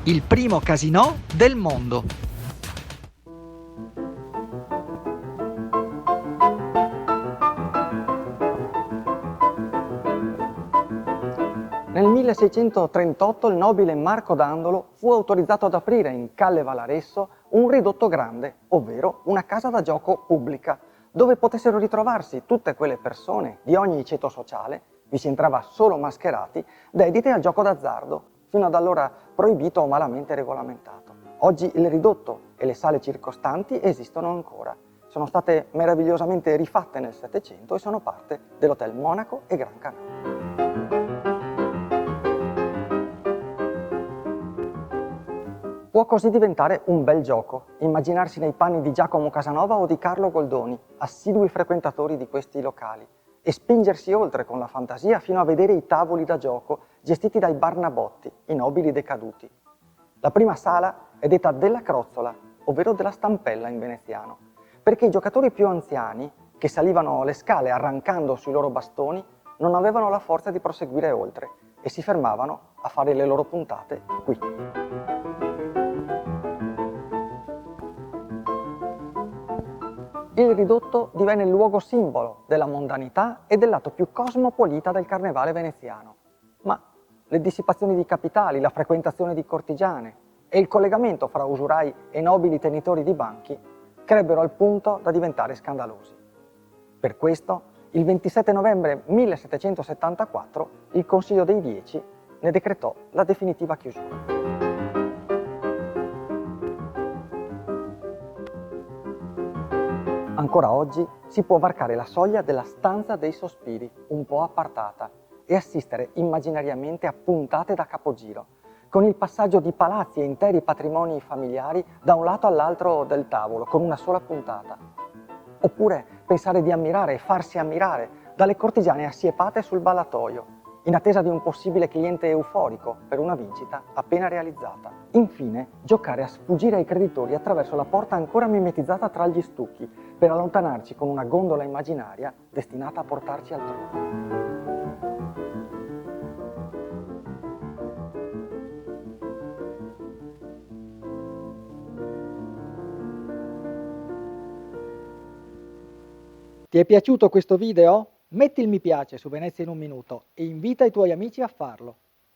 il primo casinò del mondo. Nel 1638 il nobile Marco Dandolo fu autorizzato ad aprire in Calle Valaresso un ridotto grande, ovvero una casa da gioco pubblica, dove potessero ritrovarsi tutte quelle persone di ogni ceto sociale, vi si entrava solo mascherati, dedite al gioco d'azzardo, fino ad allora proibito o malamente regolamentato. Oggi il ridotto e le sale circostanti esistono ancora. Sono state meravigliosamente rifatte nel Settecento e sono parte dell'Hotel Monaco e Gran Canale. Può così diventare un bel gioco, immaginarsi nei panni di Giacomo Casanova o di Carlo Goldoni, assidui frequentatori di questi locali, e spingersi oltre con la fantasia fino a vedere i tavoli da gioco gestiti dai Barnabotti, i nobili decaduti. La prima sala è detta della Crozzola, ovvero della Stampella in veneziano, perché i giocatori più anziani, che salivano le scale arrancando sui loro bastoni, non avevano la forza di proseguire oltre e si fermavano a fare le loro puntate qui. Il ridotto divenne il luogo simbolo della mondanità e del lato più cosmopolita del carnevale veneziano. Ma le dissipazioni di capitali, la frequentazione di cortigiane e il collegamento fra usurai e nobili tenitori di banchi crebbero al punto da diventare scandalosi. Per questo, il 27 novembre 1774, il Consiglio dei Dieci ne decretò la definitiva chiusura. Ancora oggi si può varcare la soglia della stanza dei sospiri, un po' appartata, e assistere immaginariamente a puntate da capogiro, con il passaggio di palazzi e interi patrimoni familiari da un lato all'altro del tavolo, con una sola puntata. Oppure pensare di ammirare e farsi ammirare dalle cortigiane assiepate sul ballatoio, in attesa di un possibile cliente euforico per una vincita appena realizzata. Infine, giocare a sfuggire ai creditori attraverso la porta ancora mimetizzata tra gli stucchi, per allontanarci con una gondola immaginaria destinata a portarci altrove. Ti è piaciuto questo video? Metti il mi piace su Venezia in un minuto e invita i tuoi amici a farlo.